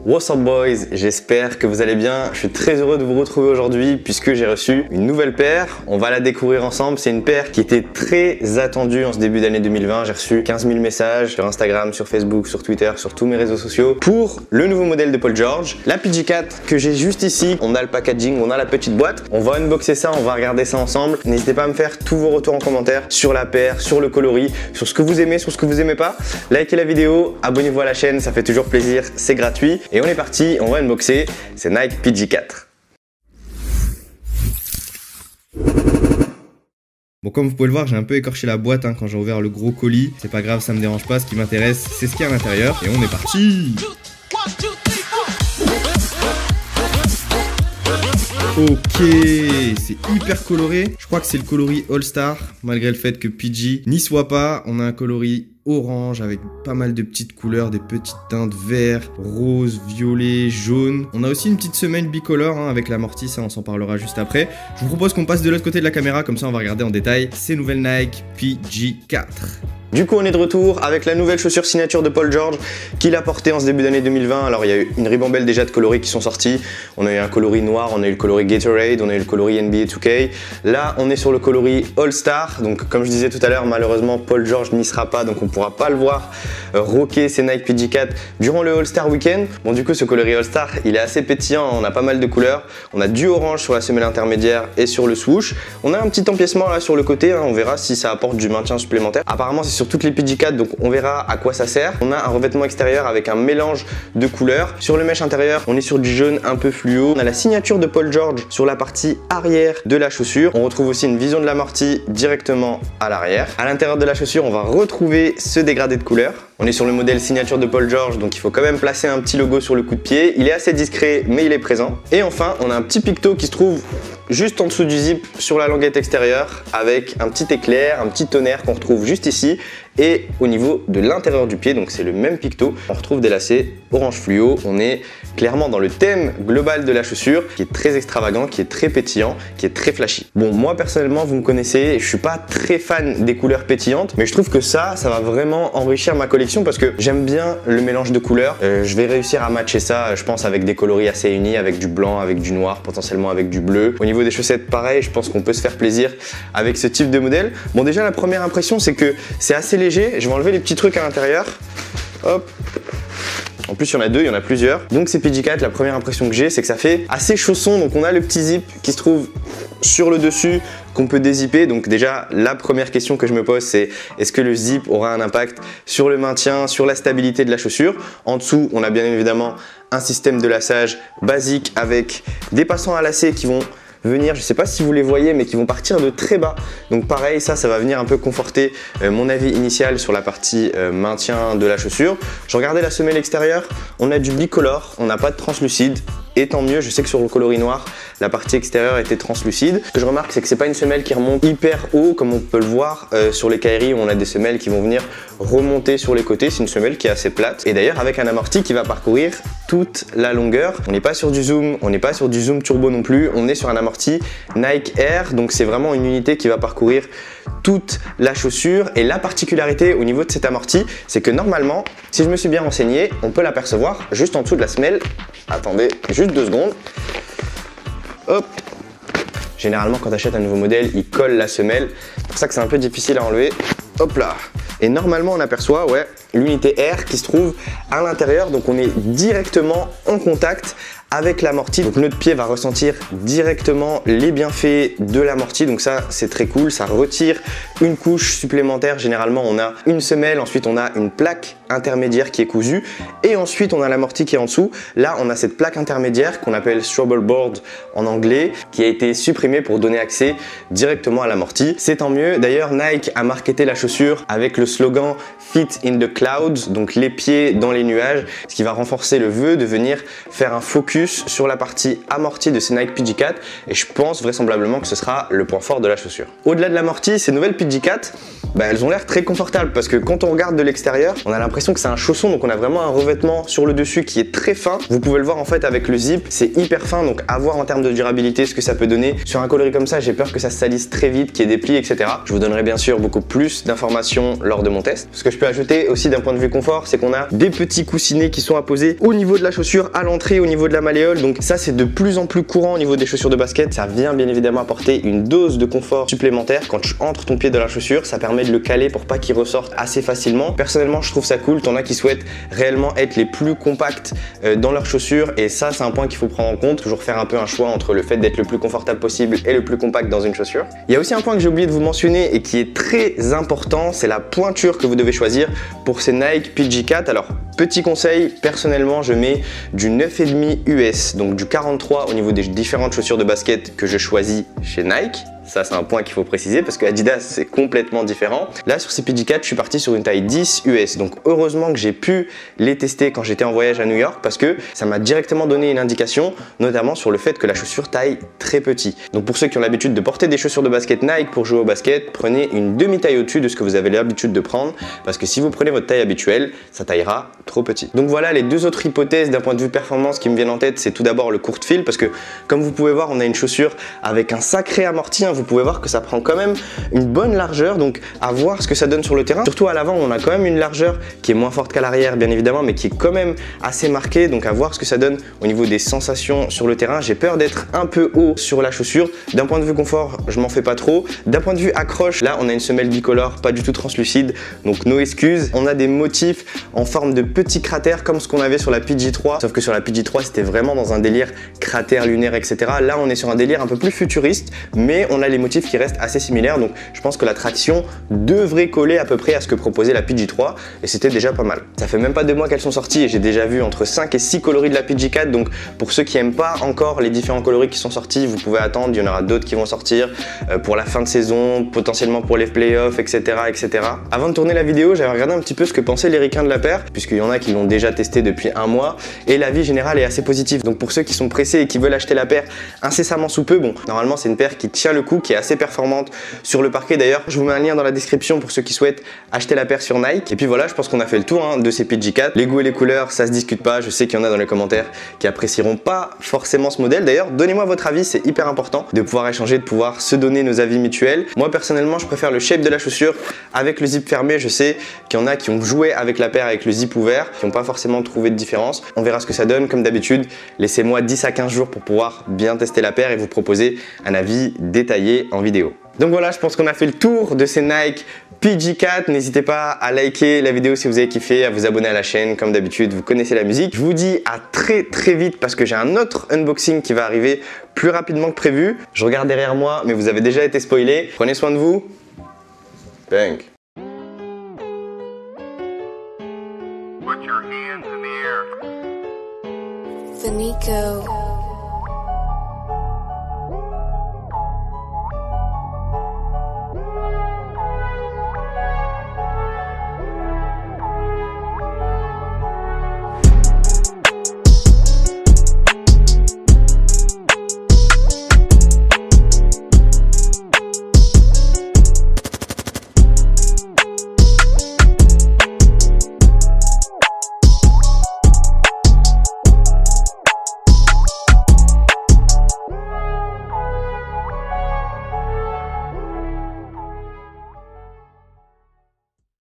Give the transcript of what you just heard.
What's up boys, j'espère que vous allez bien. Je suis très heureux de vous retrouver aujourd'hui puisque j'ai reçu une nouvelle paire. On va la découvrir ensemble. C'est une paire qui était très attendue en ce début d'année 2020. J'ai reçu 15 000 messages sur Instagram, sur Facebook, sur Twitter, sur tous mes réseaux sociaux pour le nouveau modèle de Paul George. La PG4 que j'ai juste ici. On a le packaging, on a la petite boîte. On va unboxer ça, on va regarder ça ensemble. N'hésitez pas à me faire tous vos retours en commentaire sur la paire, sur le coloris, sur ce que vous aimez, sur ce que vous aimez pas. Likez la vidéo, abonnez-vous à la chaîne, ça fait toujours plaisir, c'est gratuit. Et on est parti, on va unboxer, c'est Nike PG4. Bon, comme vous pouvez le voir, j'ai un peu écorché la boîte quand j'ai ouvert le gros colis. C'est pas grave, ça me dérange pas, ce qui m'intéresse, c'est ce qu'il y a à l'intérieur. Et on est parti. Ok, c'est hyper coloré. Je crois que c'est le coloris All Star, malgré le fait que PG n'y soit pas. On a un coloris orange avec pas mal de petites couleurs, des petites teintes vert, rose, violet, jaune. On a aussi une petite semelle bicolore avec l'amorti, ça on s'en parlera juste après. Je vous propose qu'on passe de l'autre côté de la caméra, comme ça on va regarder en détail ces nouvelles Nike PG4. Du coup on est de retour avec la nouvelle chaussure signature de Paul George qu'il a portée en ce début d'année 2020. Alors il y a eu une ribambelle déjà de coloris qui sont sortis. On a eu un coloris noir, on a eu le coloris Gatorade, on a eu le coloris NBA 2K. Là on est sur le coloris All Star. Donc comme je disais tout à l'heure, malheureusement Paul George n'y sera pas, donc on ne pourra pas le voir rocker ses Nike PG4 durant le All Star Weekend. Bon du coup ce coloris All Star il est assez pétillant, on a pas mal de couleurs. On a du orange sur la semelle intermédiaire et sur le swoosh. On a un petit empiècement là sur le côté, on verra si ça apporte du maintien supplémentaire. Apparemment c'est sur toutes les PG4, donc on verra à quoi ça sert. On a un revêtement extérieur avec un mélange de couleurs. Sur le mesh intérieur, on est sur du jaune un peu fluo. On a la signature de Paul George sur la partie arrière de la chaussure. On retrouve aussi une vision de l'amorti directement à l'arrière. À l'intérieur de la chaussure, on va retrouver ce dégradé de couleurs. On est sur le modèle signature de Paul George, donc il faut quand même placer un petit logo sur le coup de pied. Il est assez discret, mais il est présent. Et enfin, on a un petit picto qui se trouve juste en dessous du zip sur la languette extérieure avec un petit éclair, un petit tonnerre qu'on retrouve juste ici et au niveau de l'intérieur du pied, donc c'est le même picto. On retrouve des lacets orange fluo. On est clairement dans le thème global de la chaussure qui est très extravagant, qui est très pétillant, qui est très flashy. Bon, moi personnellement, vous me connaissez, je suis pas très fan des couleurs pétillantes, mais je trouve que ça va vraiment enrichir ma collection parce que j'aime bien le mélange de couleurs. Je vais réussir à matcher ça, je pense, avec des coloris assez unis, avec du blanc, avec du noir, potentiellement avec du bleu. Au niveau des chaussettes, pareil, je pense qu'on peut se faire plaisir avec ce type de modèle. Bon, déjà, la première impression, c'est que c'est assez léger. Je vais enlever les petits trucs à l'intérieur. Hop. En plus, il y en a deux, il y en a plusieurs. Donc, ces PG4, la première impression que j'ai, c'est que ça fait assez chausson. Donc, on a le petit zip qui se trouve sur le dessus qu'on peut dézipper. Donc déjà, la première question que je me pose, c'est est-ce que le zip aura un impact sur le maintien, sur la stabilité de la chaussure? En dessous, on a bien évidemment un système de laçage basique avec des passants à lacets qui vont venir, je ne sais pas si vous les voyez, mais qui vont partir de très bas. Donc pareil, ça va venir un peu conforter mon avis initial sur la partie maintien de la chaussure. Je regardais la semelle extérieure, on a du bicolore, on n'a pas de translucide. Et tant mieux, je sais que sur le coloris noir, la partie extérieure était translucide. Ce que je remarque, c'est que c'est pas une semelle qui remonte hyper haut, comme on peut le voir sur les KRI où on a des semelles qui vont venir remonter sur les côtés. C'est une semelle qui est assez plate. Et d'ailleurs, avec un amorti qui va parcourir toute la longueur. On n'est pas sur du zoom, on n'est pas sur du zoom turbo non plus. On est sur un amorti Nike Air. Donc c'est vraiment une unité qui va parcourir toute la chaussure. Et la particularité au niveau de cet amorti, c'est que normalement, si je me suis bien renseigné, on peut l'apercevoir juste en dessous de la semelle. Attendez, juste 2 secondes. Hop. Généralement, quand tu achètes un nouveau modèle, il colle la semelle. C'est pour ça que c'est un peu difficile à enlever. Hop là. Et normalement, on aperçoit l'unité Air qui se trouve à l'intérieur. Donc, on est directement en contact avec l'amorti. Donc notre pied va ressentir directement les bienfaits de l'amorti. Donc ça, c'est très cool. Ça retire une couche supplémentaire. Généralement, on a une semelle. Ensuite, on a une plaque intermédiaire qui est cousue. Et ensuite, on a l'amorti qui est en dessous. Là, on a cette plaque intermédiaire qu'on appelle Strobel Board en anglais, qui a été supprimée pour donner accès directement à l'amorti. C'est tant mieux. D'ailleurs, Nike a marketé la chaussure avec le slogan Feet in the Clouds, donc les pieds dans les nuages, ce qui va renforcer le vœu de venir faire un focus sur la partie amortie de ces Nike PG4 et je pense vraisemblablement que ce sera le point fort de la chaussure. Au-delà de l'amorti, ces nouvelles PG4, bah, elles ont l'air très confortables parce que quand on regarde de l'extérieur, on a l'impression que c'est un chausson, donc on a vraiment un revêtement sur le dessus qui est très fin. Vous pouvez le voir en fait avec le zip, c'est hyper fin, donc à voir en termes de durabilité ce que ça peut donner. Sur un coloris comme ça, j'ai peur que ça se salisse très vite, qu'il y ait des plis, etc. Je vous donnerai bien sûr beaucoup plus d'informations lors de mon test. Ce que je peux ajouter aussi d'un point de vue confort, c'est qu'on a des petits coussinets qui sont à poser au niveau de la chaussure, à l'entrée, au niveau de la malléole. Donc ça, c'est de plus en plus courant au niveau des chaussures de basket. Ça vient bien évidemment apporter une dose de confort supplémentaire. Quand tu entres ton pied dans la chaussure, ça permet de le caler pour pas qu'il ressorte assez facilement. Personnellement, je trouve ça cool. T'en as qui souhaitent réellement être les plus compacts dans leurs chaussures, et ça, c'est un point qu'il faut prendre en compte. Toujours faire un peu un choix entre le fait d'être le plus confortable possible et le plus compact dans une chaussure. Il y a aussi un point que j'ai oublié de vous mentionner et qui est très important, c'est la pointure que vous devez choisir pour ces Nike PG4. Alors, petit conseil, personnellement, je mets du 9,5 US, donc du 43 au niveau des différentes chaussures de basket que je choisis chez Nike. Ça, c'est un point qu'il faut préciser parce que Adidas, c'est complètement différent. Là, sur ces PG4, je suis parti sur une taille 10 US. Donc, heureusement que j'ai pu les tester quand j'étais en voyage à New York parce que ça m'a directement donné une indication, notamment sur le fait que la chaussure taille très petit. Donc, pour ceux qui ont l'habitude de porter des chaussures de basket Nike pour jouer au basket, prenez une demi-taille au-dessus de ce que vous avez l'habitude de prendre parce que si vous prenez votre taille habituelle, ça taillera trop petit. Donc, voilà les deux autres hypothèses d'un point de vue performance qui me viennent en tête. C'est tout d'abord le court fil parce que, comme vous pouvez voir, on a une chaussure avec un sacré amorti. Vous pouvez voir que ça prend quand même une bonne largeur, donc à voir ce que ça donne sur le terrain. Surtout à l'avant, on a quand même une largeur qui est moins forte qu'à l'arrière, bien évidemment, mais qui est quand même assez marquée, donc à voir ce que ça donne au niveau des sensations sur le terrain. J'ai peur d'être un peu haut sur la chaussure. D'un point de vue confort, je m'en fais pas trop. D'un point de vue accroche, là, on a une semelle bicolore, pas du tout translucide, donc no excuses. On a des motifs en forme de petits cratères comme ce qu'on avait sur la PG3, sauf que sur la PG3, c'était vraiment dans un délire cratère lunaire, etc. Là, on est sur un délire un peu plus futuriste, mais on a les motifs qui restent assez similaires, donc je pense que la traction devrait coller à peu près à ce que proposait la PG3 et c'était déjà pas mal. Ça fait même pas 2 mois qu'elles sont sorties et j'ai déjà vu entre 5 et 6 coloris de la PG4, donc pour ceux qui aiment pas encore les différents coloris qui sont sortis, vous pouvez attendre, il y en aura d'autres qui vont sortir pour la fin de saison, potentiellement pour les playoffs, etc., etc. Avant de tourner la vidéo, j'avais regardé un petit peu ce que pensaient les ricains de la paire, puisqu'il y en a qui l'ont déjà testé depuis 1 mois et l'avis général est assez positif. Donc pour ceux qui sont pressés et qui veulent acheter la paire incessamment sous peu, bon, normalement c'est une paire qui tient le coup, qui est assez performante sur le parquet. D'ailleurs, je vous mets un lien dans la description pour ceux qui souhaitent acheter la paire sur Nike. Et puis voilà, je pense qu'on a fait le tour de ces PG4. Les goûts et les couleurs, ça se discute pas. Je sais qu'il y en a dans les commentaires qui apprécieront pas forcément ce modèle. D'ailleurs, donnez-moi votre avis, c'est hyper important de pouvoir échanger, de pouvoir se donner nos avis mutuels. Moi, personnellement, je préfère le shape de la chaussure avec le zip fermé. Je sais qu'il y en a qui ont joué avec la paire avec le zip ouvert, qui n'ont pas forcément trouvé de différence. On verra ce que ça donne. Comme d'habitude, laissez-moi 10 à 15 jours pour pouvoir bien tester la paire et vous proposer un avis détaillé en vidéo. Donc voilà, je pense qu'on a fait le tour de ces Nike PG4. N'hésitez pas à liker la vidéo si vous avez kiffé, à vous abonner à la chaîne. Comme d'habitude, vous connaissez la musique. Je vous dis à très vite parce que j'ai un autre unboxing qui va arriver plus rapidement que prévu. Je regarde derrière moi, mais vous avez déjà été spoilé. Prenez soin de vous. Bang. Put your hands in the air. The Nico.